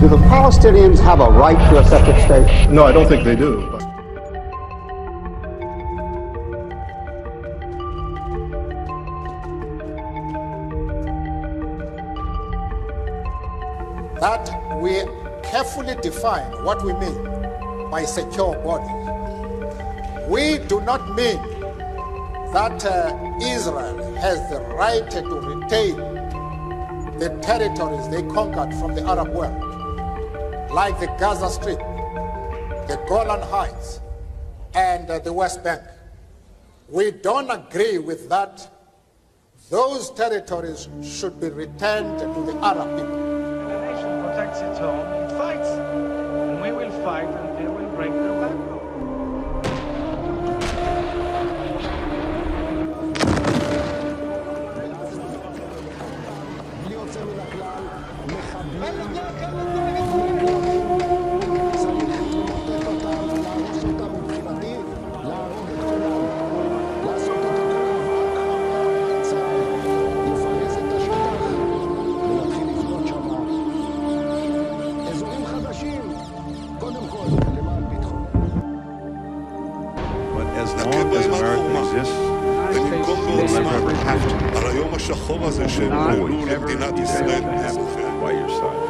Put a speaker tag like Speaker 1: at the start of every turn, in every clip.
Speaker 1: Do the Palestinians have a right to a separate state?
Speaker 2: No, I don't think they do.
Speaker 3: That we carefully define what we mean by secure borders. We do not mean that Israel has the right to retain the territories they conquered from the Arab world, like the Gaza Strip, the Golan Heights, and the West Bank. We don't agree with that. Those territories should be returned to the Arab people.
Speaker 4: The nation protects its home, it fights, and we will fight until we break their backbone.
Speaker 5: As long as America exists, we'll never have to by your side.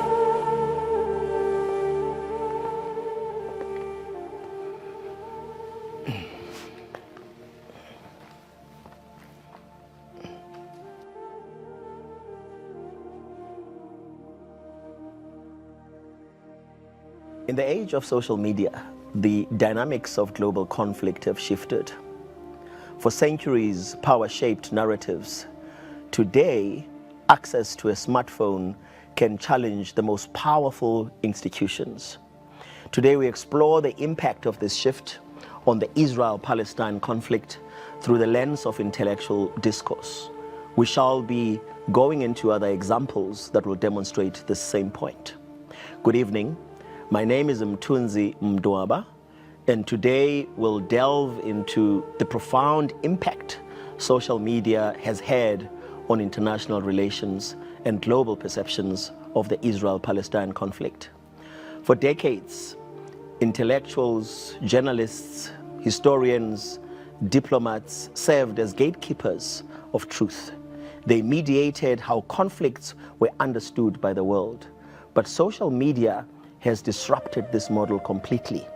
Speaker 6: In the age of social media, the dynamics of global conflict have shifted. For centuries, power shaped narratives. Today, access to a smartphone can challenge the most powerful institutions. Today, we explore the impact of this shift on the Israel-Palestine conflict through the lens of intellectual discourse. We shall be going into other examples that will demonstrate the same point. Good evening. My name is Mtunzi Mdwaba, and today we'll delve into the profound impact social media has had on international relations and global perceptions of the Israel-Palestine conflict. For decades, intellectuals, journalists, historians, diplomats served as gatekeepers of truth. They mediated how conflicts were understood by the world. But social media has disrupted this model completely.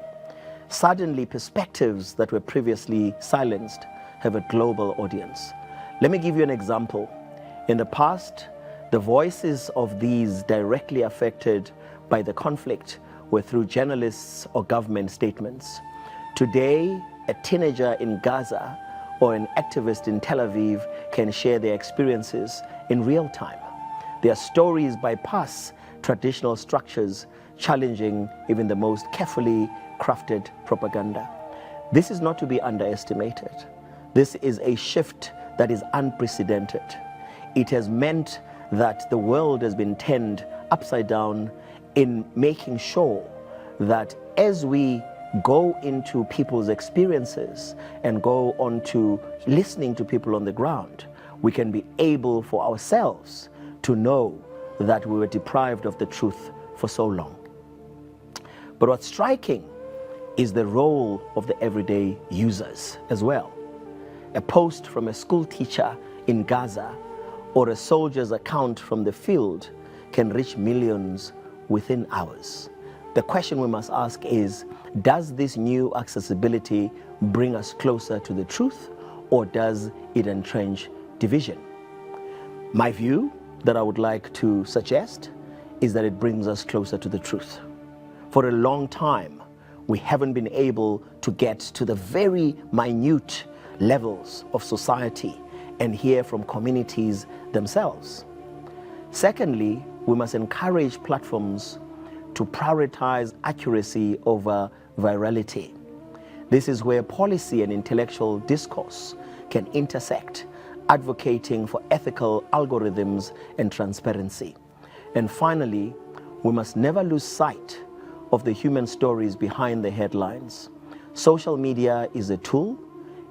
Speaker 6: Suddenly, perspectives that were previously silenced have a global audience. Let me give you an example. In the past, the voices of these directly affected by the conflict were through journalists or government statements. Today, a teenager in Gaza or an activist in Tel Aviv can share their experiences in real time. Their stories bypass traditional structures, challenging even the most carefully crafted propaganda. This is not to be underestimated. This is a shift that is unprecedented. It has meant that the world has been turned upside down in making sure that as we go into people's experiences and go on to listening to people on the ground, we can be able for ourselves to know that we were deprived of the truth for so long. But what's striking is the role of the everyday users as well. A post from a school teacher in Gaza or a soldier's account from the field can reach millions within hours. The question we must ask is, does this new accessibility bring us closer to the truth, or does it entrench division? My view that I would like to suggest is that it brings us closer to the truth. For a long time, we haven't been able to get to the very minute levels of society and hear from communities themselves. Secondly, we must encourage platforms to prioritize accuracy over virality. This is where policy and intellectual discourse can intersect, advocating for ethical algorithms and transparency. And finally, we must never lose sight of the human stories behind the headlines. Social media is a tool.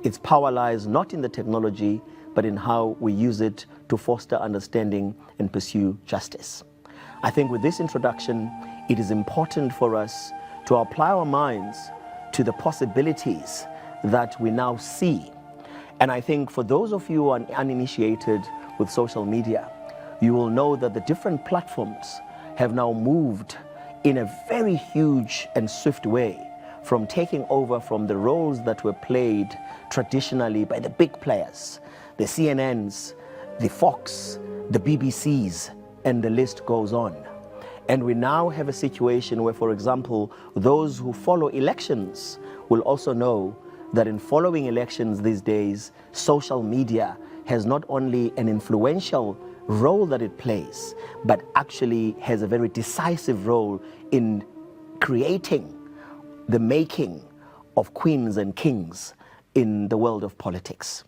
Speaker 6: Its power lies not in the technology, but in how we use it to foster understanding and pursue justice. I think with this introduction, it is important for us to apply our minds to the possibilities that we now see. And I think for those of you who are uninitiated with social media, you will know that the different platforms have now moved in a very huge and swift way from taking over from the roles that were played traditionally by the big players, the CNNs, the Fox, the BBCs, and the list goes on. And we now have a situation where, for example, those who follow elections will also know that in following elections these days, social media has not only an influential role that it plays, but actually has a very decisive role in creating the making of queens and kings in the world of politics.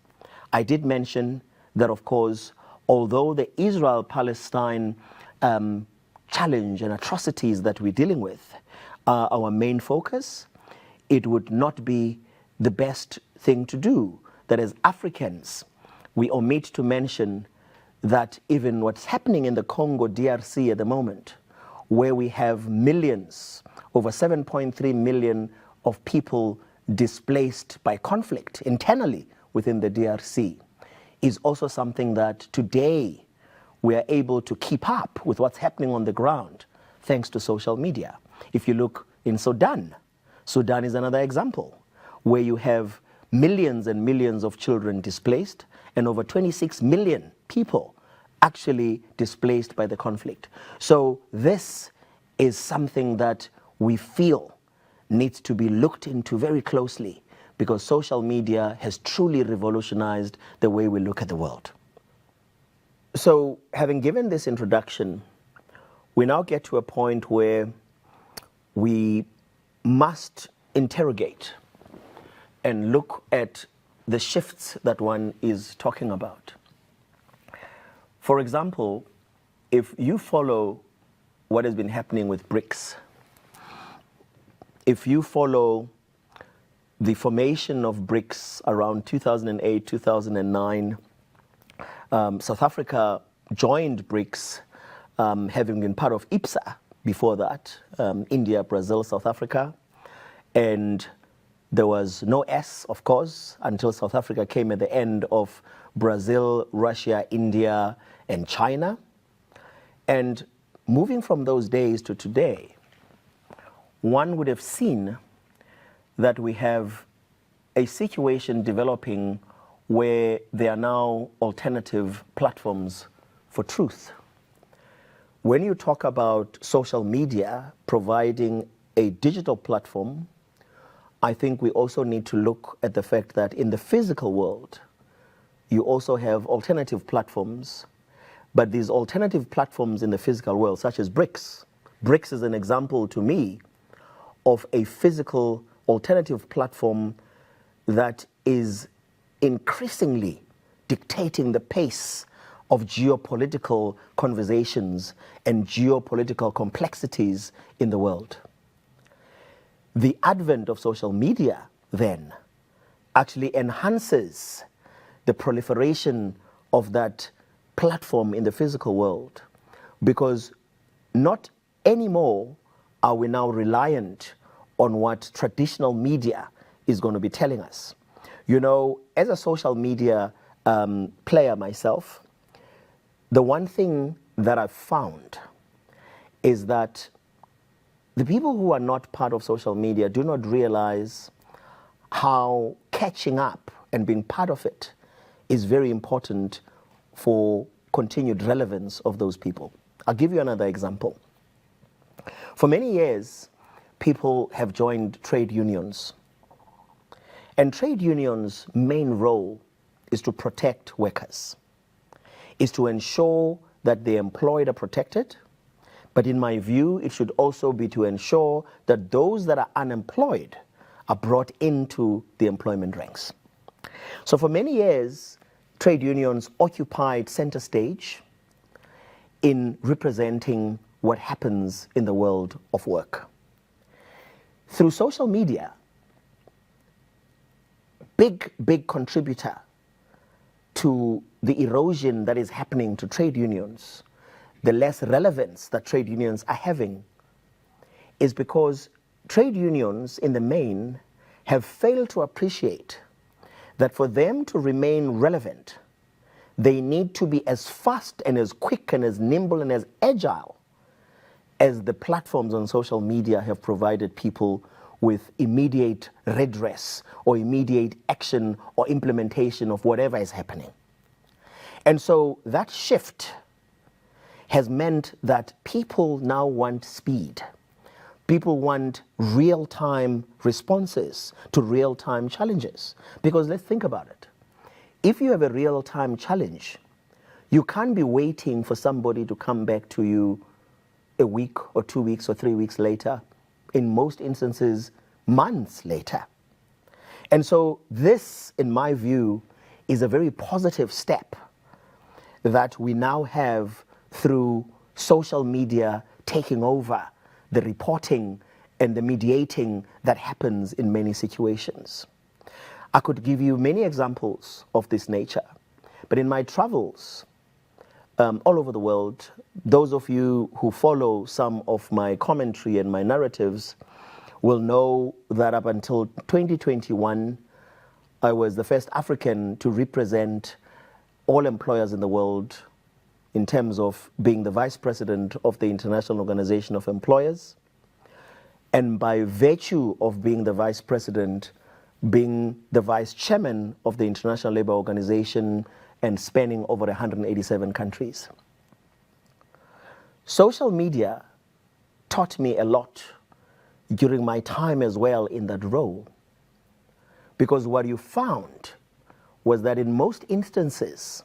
Speaker 6: I did mention that, of course, although the Israel-Palestine challenge and atrocities that we're dealing with are our main focus, it would not be the best thing to do that as Africans we omit to mention that even what's happening in the Congo DRC at the moment, where we have millions, over 7.3 million of people displaced by conflict internally within the DRC, is also something that today we are able to keep up with what's happening on the ground thanks to social media. If you look in Sudan, Sudan is another example where you have millions and millions of children displaced and over 26 million people actually displaced by the conflict. So this is something that we feel needs to be looked into very closely because social media has truly revolutionized the way we look at the world. So having given this introduction, we now get to a point where we must interrogate and look at the shifts that one is talking about. For example, if you follow what has been happening with BRICS, if you follow the formation of BRICS around 2008, 2009, South Africa joined BRICS, having been part of IPSA before that, India, Brazil, South Africa, and there was no S, of course, until South Africa came at the end of Brazil, Russia, India, and China. And moving from those days to today, one would have seen that we have a situation developing where there are now alternative platforms for truth. When you talk about social media providing a digital platform, I think we also need to look at the fact that in the physical world, you also have alternative platforms, but these alternative platforms in the physical world, such as BRICS, BRICS is an example to me of a physical alternative platform that is increasingly dictating the pace of geopolitical conversations and geopolitical complexities in the world. The advent of social media, then, actually enhances the proliferation of that platform in the physical world, because not anymore are we now reliant on what traditional media is going to be telling us. You know, as a social media player myself, the one thing that I've found is that the people who are not part of social media do not realize how catching up and being part of it is very important for continued relevance of those people. I'll give you another example. For many years, people have joined trade unions. And trade unions' main role is to protect workers, is to ensure that the employed are protected. But in my view, it should also be to ensure that those that are unemployed are brought into the employment ranks. So for many years, trade unions occupied center stage in representing what happens in the world of work. Through social media, big contributor to the erosion that is happening to trade unions, the less relevance that trade unions are having, is because trade unions in the main have failed to appreciate that for them to remain relevant, they need to be as fast and as quick and as nimble and as agile as the platforms on social media have provided people with immediate redress or immediate action or implementation of whatever is happening. And so that shift has meant that people now want speed. People want real-time responses to real-time challenges. Because let's think about it. If you have a real-time challenge, you can't be waiting for somebody to come back to you a week or 2 weeks or 3 weeks later. In most instances, months later. And so this, in my view, is a very positive step that we now have through social media taking over the reporting and the mediating that happens in many situations. I could give you many examples of this nature, but in my travels all over the world, those of you who follow some of my commentary and my narratives will know that up until 2021, I was the first African to represent all employers in the world in terms of being the vice president of the International Organization of Employers, and by virtue of being the vice president, being the vice chairman of the International Labour Organization and spanning over 187 countries. Social media taught me a lot during my time as well in that role, because what you found was that in most instances,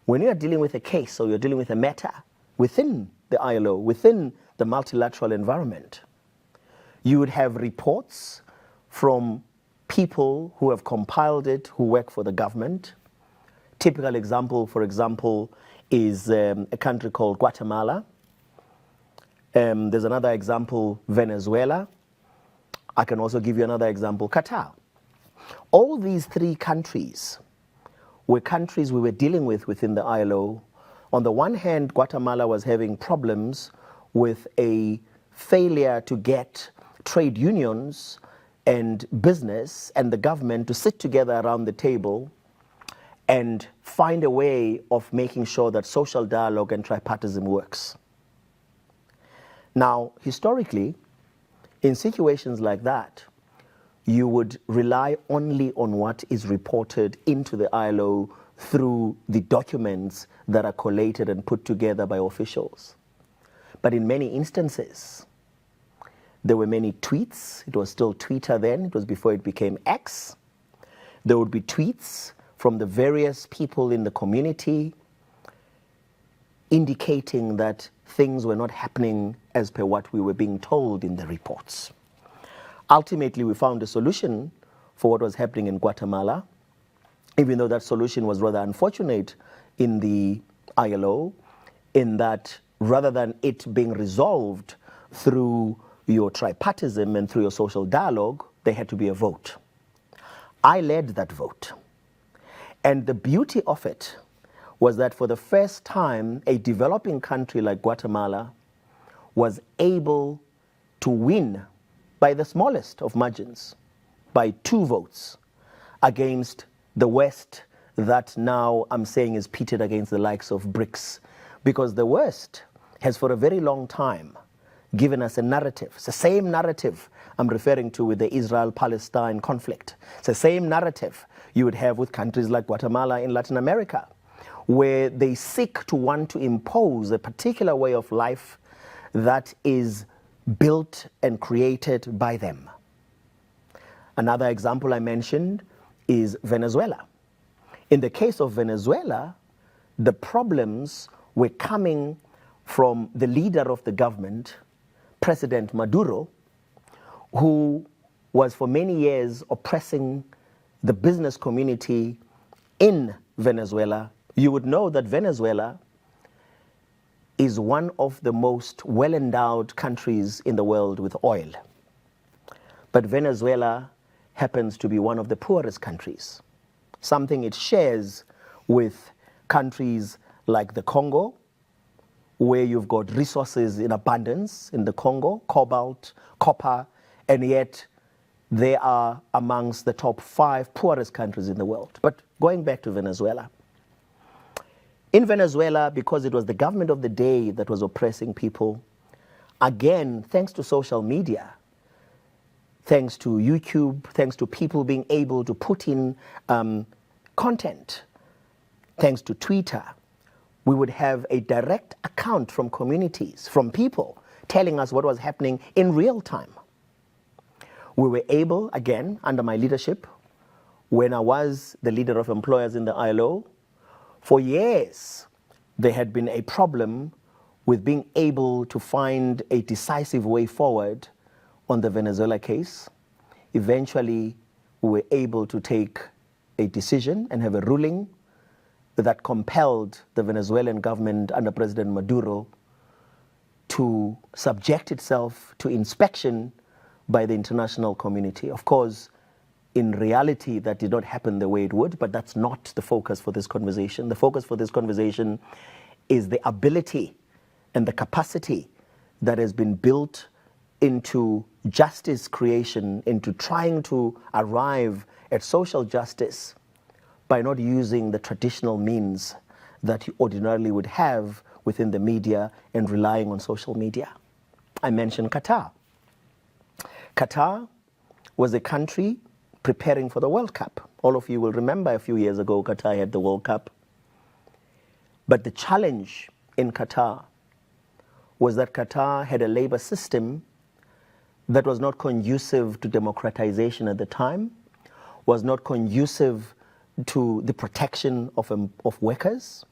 Speaker 6: when you are dealing with a case or you're dealing with a matter within the ILO, within the multilateral environment, you would have reports from people who have compiled it, who work for the government. Typical example, for example, is a country called Guatemala. There's another example, Venezuela. I can also give you another example, Qatar. All these three countries were countries we were dealing with within the ILO. On the one hand, Guatemala was having problems with a failure to get trade unions and business and the government to sit together around the table and find a way of making sure that social dialogue and tripartism works. Now, historically, in situations like that, you would rely only on what is reported into the ILO through the documents that are collated and put together by officials. But in many instances, there were many tweets. It was still Twitter then. It was before it became X. There would be tweets from the various people in the community indicating that things were not happening as per what we were being told in the reports. Ultimately, we found a solution for what was happening in Guatemala, even though that solution was rather unfortunate in the ILO, in that rather than it being resolved through your tripartism and through your social dialogue, there had to be a vote. I led that vote. And the beauty of it was that for the first time, a developing country like Guatemala was able to win by the smallest of margins, by 2 votes, against the West that now I'm saying is pitted against the likes of BRICS. Because the West has for a very long time given us a narrative. It's the same narrative I'm referring to with the Israel-Palestine conflict. It's the same narrative you would have with countries like Guatemala in Latin America, where they seek to want to impose a particular way of life that is built and created by them. Another example I mentioned is Venezuela. In the case of Venezuela, the problems were coming from the leader of the government, President Maduro, who was for many years oppressing the business community in Venezuela. You would know that Venezuela is one of the most well-endowed countries in the world with oil. But Venezuela happens to be one of the poorest countries, something it shares with countries like the Congo, where you've got resources in abundance in the Congo, cobalt, copper, and yet they are amongst the top 5 poorest countries in the world. But going back to Venezuela. In Venezuela, because it was the government of the day that was oppressing people, again, thanks to social media, thanks to YouTube, thanks to people being able to put in content, thanks to Twitter, we would have a direct account from communities, from people, telling us what was happening in real time. We were able, again, under my leadership, when I was the leader of employers in the ILO, for years, there had been a problem with being able to find a decisive way forward on the Venezuela case. Eventually, we were able to take a decision and have a ruling that compelled the Venezuelan government under President Maduro to subject itself to inspection by the international community. Of course, in reality, that did not happen the way it would, but that's not the focus for this conversation. The focus for this conversation is the ability and the capacity that has been built into justice creation, into trying to arrive at social justice by not using the traditional means that you ordinarily would have within the media and relying on social media. I mentioned Qatar. Qatar was a country preparing for the World Cup. All of you will remember a few years ago, Qatar had the World Cup. But the challenge in Qatar was that Qatar had a labor system that was not conducive to democratization at the time, was not conducive to the protection of workers.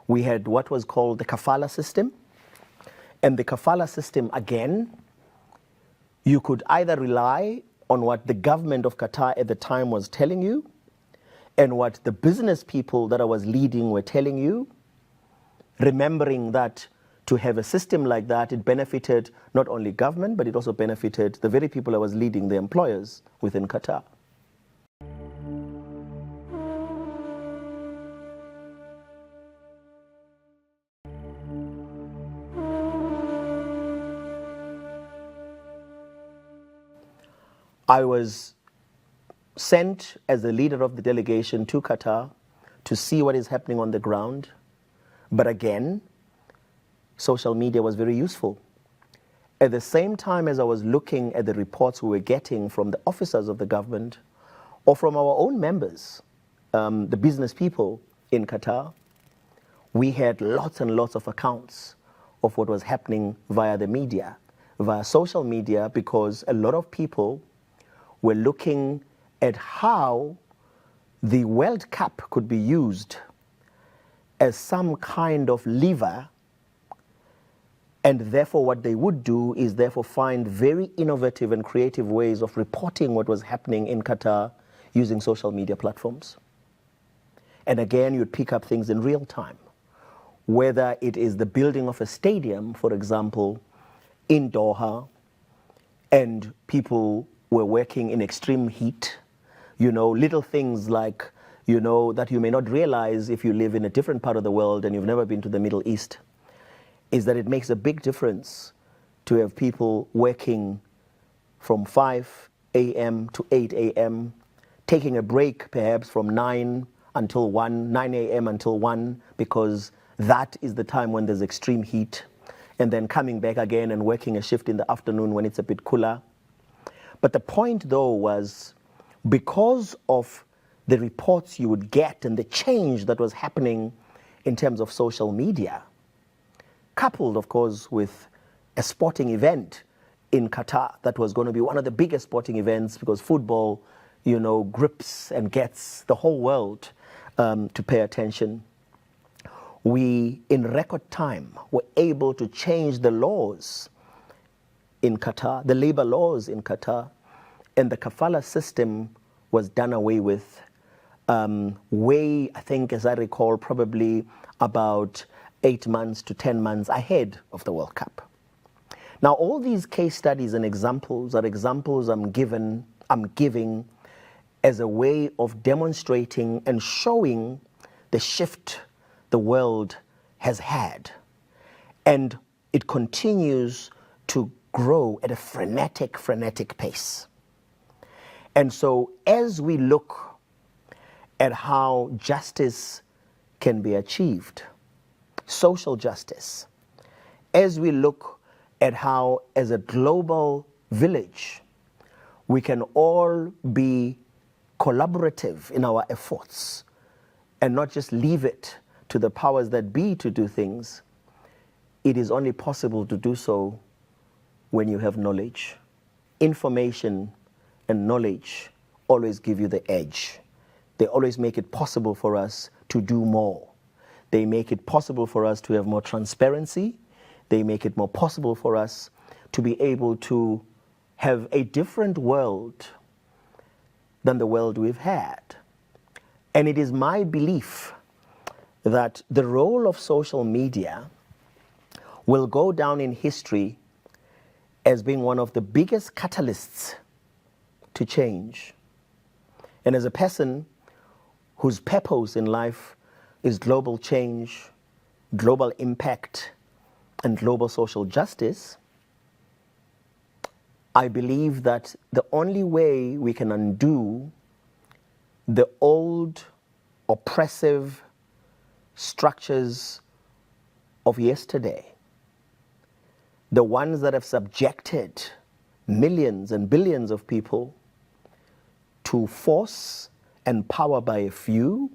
Speaker 6: We had what was called the kafala system. And the kafala system, again, you could either rely on what the government of Qatar at the time was telling you and what the business people that I was leading were telling you, remembering that to have a system like that, it benefited not only government, but it also benefited the very people I was leading, the employers within Qatar. I was sent as the leader of the delegation to Qatar to see what is happening on the ground. But again, social media was very useful. At the same time as I was looking at the reports we were getting from the officers of the government or from our own members, the business people in Qatar, we had lots and lots of accounts of what was happening via the media, via social media, because a lot of people were looking at how the World Cup could be used as some kind of lever, and therefore what they would do is therefore find very innovative and creative ways of reporting what was happening in Qatar using social media platforms. And again, you'd pick up things in real time, whether it is the building of a stadium, for example, in Doha, and people were working in extreme heat, little things like, that you may not realize if you live in a different part of the world and you've never been to the Middle East, is that it makes a big difference to have people working from 5 a.m. to 8 a.m., taking a break perhaps from 9 a.m. until 1, because that is the time when there's extreme heat, and then coming back again and working a shift in the afternoon when it's a bit cooler. But the point, though, was because of the reports you would get and the change that was happening in terms of social media, coupled, of course, with a sporting event in Qatar that was going to be one of the biggest sporting events, because football, grips and gets the whole world to pay attention. We, in record time, were able to change the laws in Qatar, the labor laws in Qatar, and the kafala system was done away with I think, as I recall, probably about 8 months to 10 months ahead of the World Cup. Now, all these case studies and examples are examples I'm giving as a way of demonstrating and showing the shift the world has had. And it continues to grow at a frenetic pace. And so as we look at how justice can be achieved, social justice, as we look at how as a global village we can all be collaborative in our efforts and not just leave it to the powers that be to do things, it is only possible to do so when you have knowledge. Information and knowledge always give you the edge. They always make it possible for us to do more. They make it possible for us to have more transparency. They make it more possible for us to be able to have a different world than the world we've had. And it is my belief that the role of social media will go down in history as being one of the biggest catalysts to change. And as a person whose purpose in life is global change, global impact, and global social justice, I believe that the only way we can undo the old oppressive structures of yesterday, the ones that have subjected millions and billions of people to force and power by a few,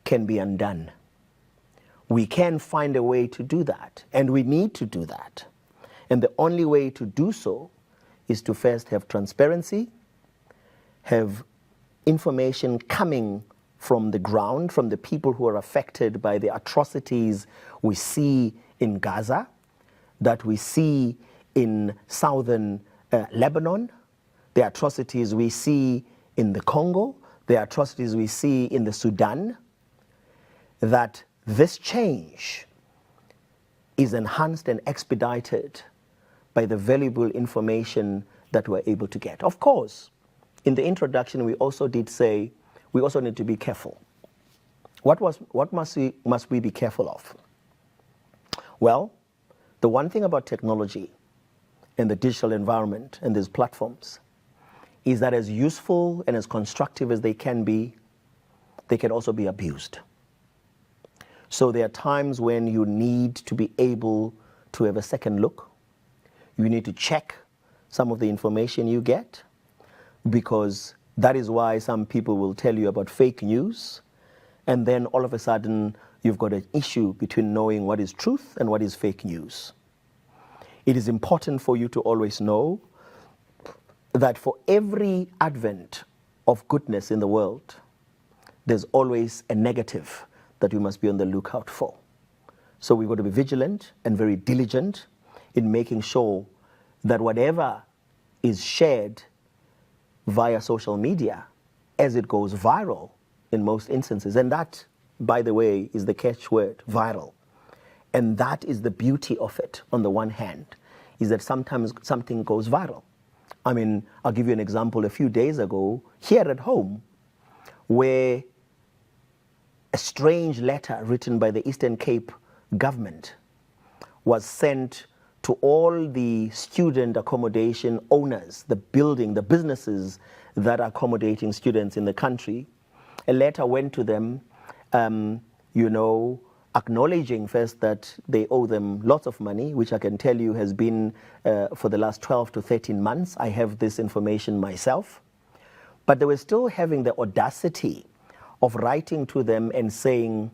Speaker 6: can be undone. We can find a way to do that, and we need to do that. And the only way to do so is to first have transparency, have information coming from the ground, from the people who are affected by the atrocities we see in Gaza, that we see in southern Lebanon, the atrocities we see in the Congo, the atrocities we see in the Sudan, that this change is enhanced and expedited by the valuable information that we're able to get. Of course, in the introduction, we also did say we also need to be careful. What must we be careful of? Well, the one thing about technology and the digital environment and these platforms is that as useful and as constructive as they can be, they can also be abused. So there are times when you need to be able to have a second look. You need to check some of the information you get, because that is why some people will tell you about fake news, and then all of a sudden you've got an issue between knowing what is truth and what is fake news. It is important for you to always know that for every advent of goodness in the world, there's always a negative that we must be on the lookout for. So we've got to be vigilant and very diligent in making sure that whatever is shared via social media, as it goes viral in most instances, and that, by the way, is the catchword, viral. And that is the beauty of it, on the one hand, is that sometimes something goes viral. I mean, I'll give you an example a few days ago, here at home, where a strange letter written by the Eastern Cape government was sent to all the student accommodation owners, the businesses that are accommodating students in the country. A letter went to them, acknowledging first that they owe them lots of money, which I can tell you has been for the last 12 to 13 months. I have this information myself. But they were still having the audacity of writing to them and saying,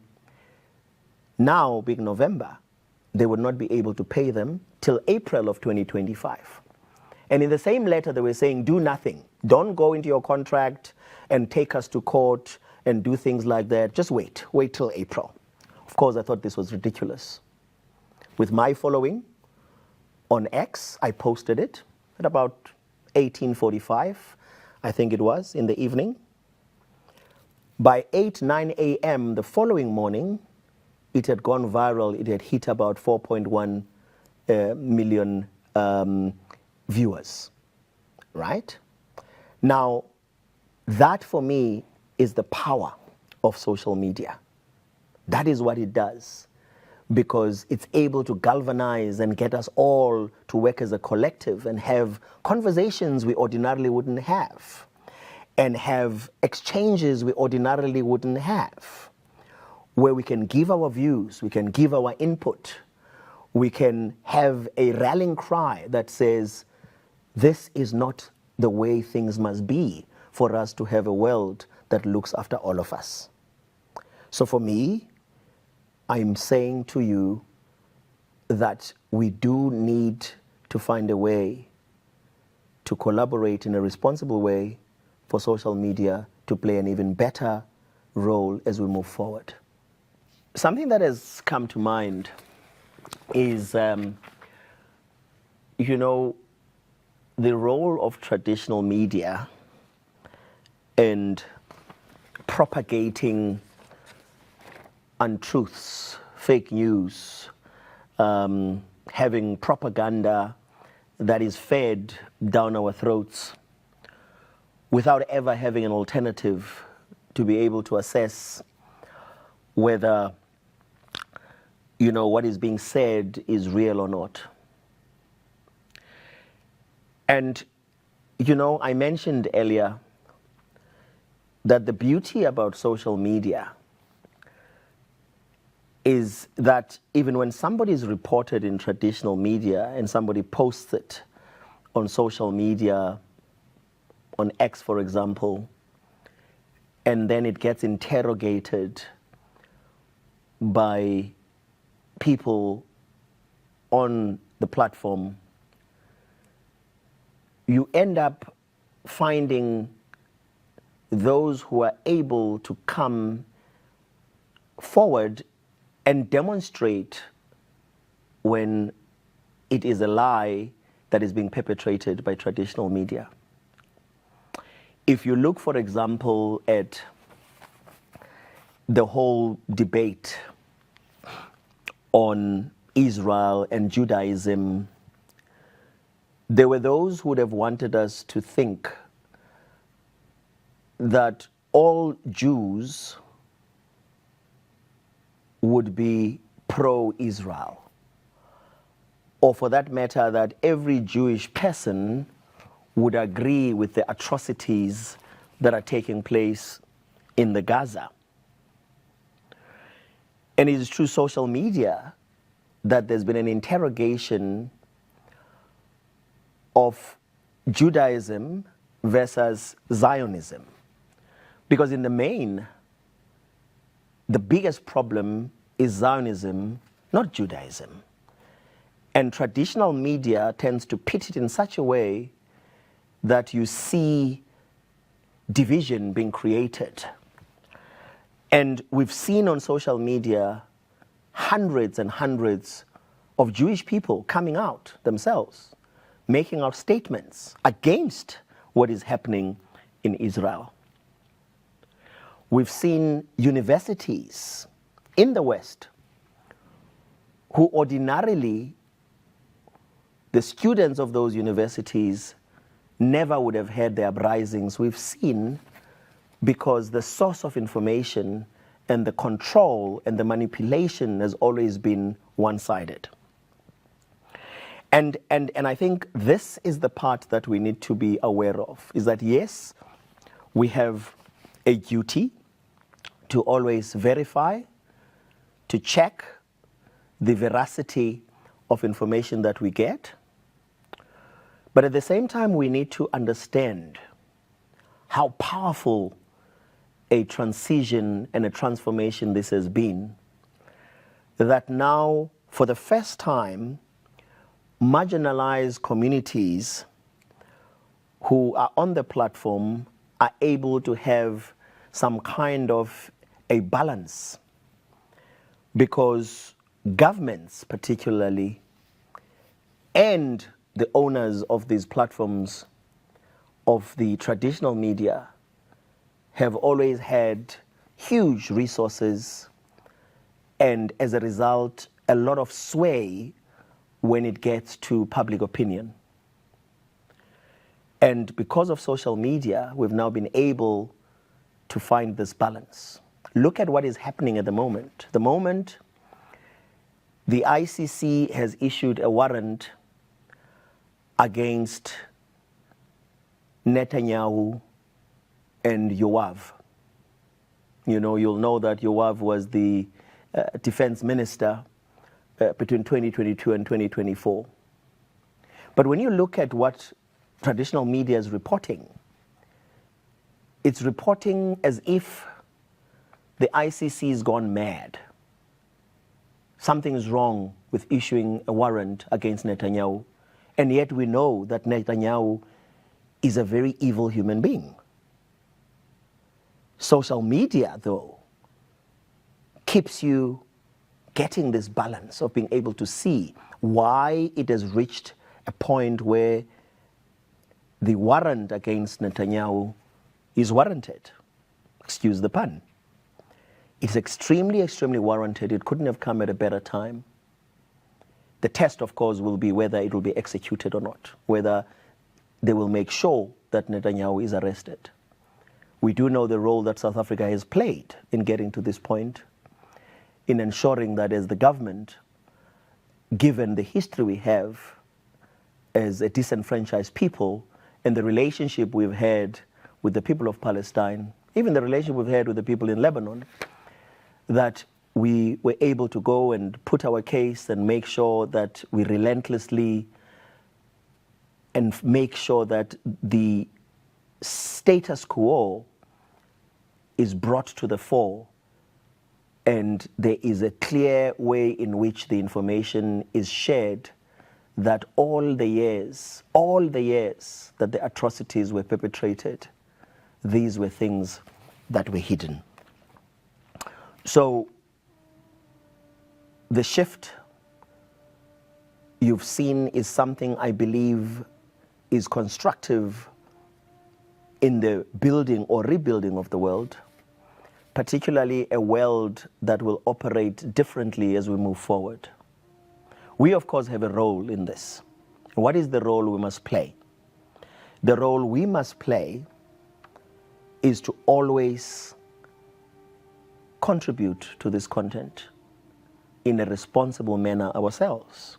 Speaker 6: now, being November, they would not be able to pay them till April of 2025. And in the same letter, they were saying, do nothing. Don't go into your contract and take us to court and do things like that. Just wait till April. Of course, I thought this was ridiculous. With my following on X, I posted it at about 18:45, I think it was, in the evening. By 9 a.m. the following morning, it had gone viral. It had hit about 4.1 million viewers, right? Now, that for me is the power of social media. That is what it does. because it's able to galvanize and get us all to work as a collective and have conversations we ordinarily wouldn't have, and have exchanges we ordinarily wouldn't have, where we can give our views, we can give our input, we can have a rallying cry that says, this is not the way things must be for us to have a world that looks after all of us. So for me, I'm saying to you that we do need to find a way to collaborate in a responsible way for social media to play an even better role as we move forward. Something that has come to mind is, the role of traditional media in propagating untruths, fake news, having propaganda that is fed down our throats without ever having an alternative to be able to assess whether what is being said is real or not. And I mentioned earlier that the beauty about social media is that even when somebody is reported in traditional media and somebody posts it on social media, on X, for example, and then it gets interrogated by people on the platform, you end up finding those who are able to come forward and demonstrate when it is a lie that is being perpetrated by traditional media. If you look, for example, at the whole debate on Israel and Judaism, there were those who would have wanted us to think that all Jews would be pro-Israel, or for that matter, that every Jewish person would agree with the atrocities that are taking place in the Gaza. And it is through social media that there's been an interrogation of Judaism versus Zionism. Because in the main, the biggest problem is Zionism, not Judaism. And traditional media tends to pit it in such a way that you see division being created. And we've seen on social media hundreds and hundreds of Jewish people coming out themselves, making out statements against what is happening in Israel. We've seen universities in the West who ordinarily, the students of those universities never would have had their uprisings. We've seen because the source of information and the control and the manipulation has always been one-sided. And I think this is the part that we need to be aware of, is that yes, we have a duty to always verify, to check the veracity of information that we get. But at the same time, we need to understand how powerful a transition and a transformation this has been, that now, for the first time, marginalized communities who are on the platform are able to have some kind of a balance, because governments particularly and the owners of these platforms of the traditional media have always had huge resources and, as a result, a lot of sway when it gets to public opinion. And because of social media, we've now been able to find this balance. Look at what is happening at the moment. The moment The ICC has issued a warrant against Netanyahu and Yoav. You know, you'll know that Yoav was the defense minister between 2022 and 2024. But when you look at what traditional media is reporting, it's reporting as if the ICC has gone mad. Something is wrong with issuing a warrant against Netanyahu, and yet we know that Netanyahu is a very evil human being. Social media, though, keeps you getting this balance of being able to see why it has reached a point where the warrant against Netanyahu is warranted. Excuse the pun. It's extremely, extremely warranted. It couldn't have come at a better time. The test, of course, will be whether it will be executed or not, whether they will make sure that Netanyahu is arrested. We do know the role that South Africa has played in getting to this point, in ensuring that as the government, given the history we have as a disenfranchised people and the relationship we've had with the people of Palestine, even the relationship we've had with the people in Lebanon, that we were able to go and put our case and make sure that we relentlessly and make sure that the status quo is brought to the fore and there is a clear way in which the information is shared, that all the years that the atrocities were perpetrated, these were things that were hidden. So the shift you've seen is something I believe is constructive in the building or rebuilding of the world, particularly a world that will operate differently as we move forward. We, of course, have a role in this. What is the role we must play? The role we must play is to always contribute to this content in a responsible manner ourselves,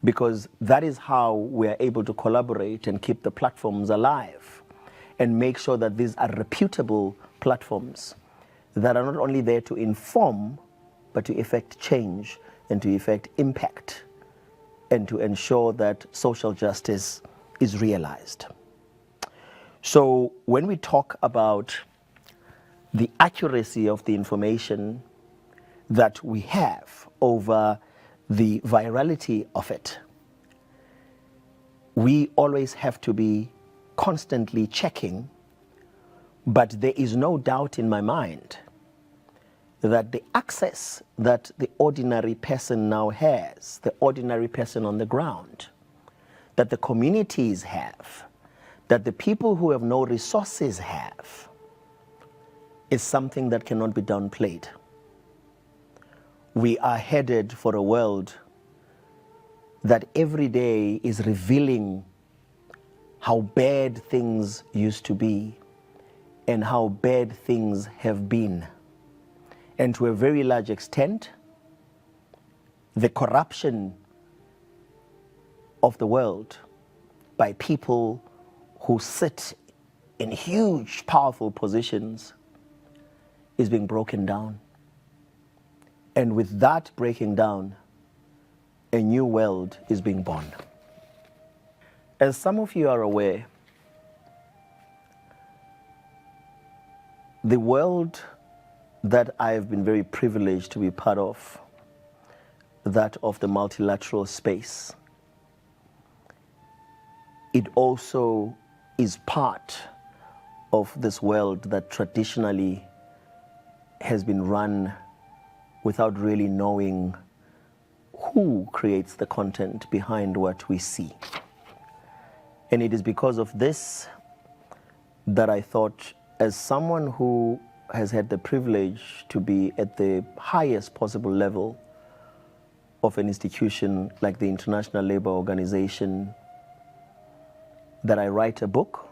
Speaker 6: because that is how we are able to collaborate and keep the platforms alive and make sure that these are reputable platforms that are not only there to inform, but to effect change and to effect impact and to ensure that social justice is realized. So when we talk about the accuracy of the information that we have over the virality of it, we always have to be constantly checking, but there is no doubt in my mind that the access that the ordinary person now has, the ordinary person on the ground, that the communities have, that the people who have no resources have, is something that cannot be downplayed. We are headed for a world that every day is revealing how bad things used to be and how bad things have been. And to a very large extent, the corruption of the world by people who sit in huge, powerful positions is being broken down. And with that breaking down, a new world is being born. As some of you are aware, the world that I have been very privileged to be part of, that of the multilateral space, it also is part of this world that traditionally has been run without really knowing who creates the content behind what we see. And it is because of this that I thought, as someone who has had the privilege to be at the highest possible level of an institution like the International Labour Organization, that I write a book,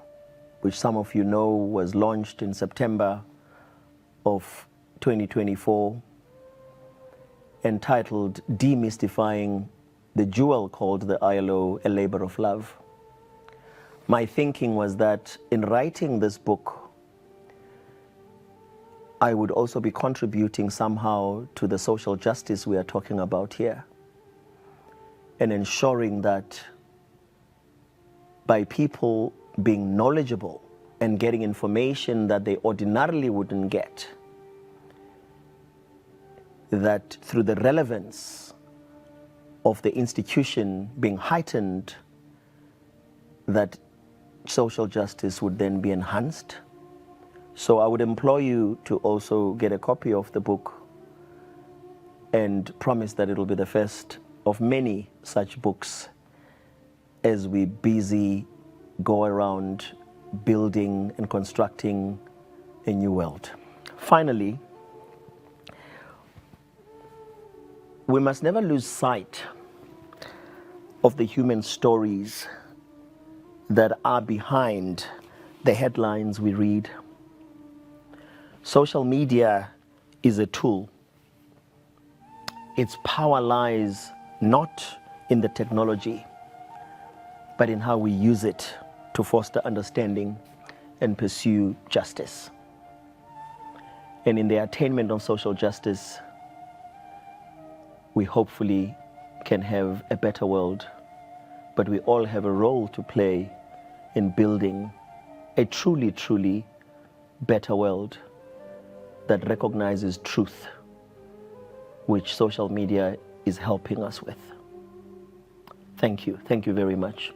Speaker 6: which some of you know was launched in September of 2024. entitled Demystifying the Jewel called the ILO, A Labor of Love. My thinking was that in writing this book, I would also be contributing somehow to the social justice we are talking about here, and ensuring that by people being knowledgeable and getting information that they ordinarily wouldn't get, that through the relevance of the institution being heightened, that social justice would then be enhanced. So I would implore you to also get a copy of the book and promise that it will be the first of many such books as we busy go around building and constructing a new world. Finally, we must never lose sight of the human stories that are behind the headlines we read. Social media is a tool. Its power lies not in the technology, but in how we use it to foster understanding and pursue justice. And in the attainment of social justice, we hopefully can have a better world, but we all have a role to play in building a truly, truly better world that recognizes truth, which social media is helping us with. Thank you. Thank you very much.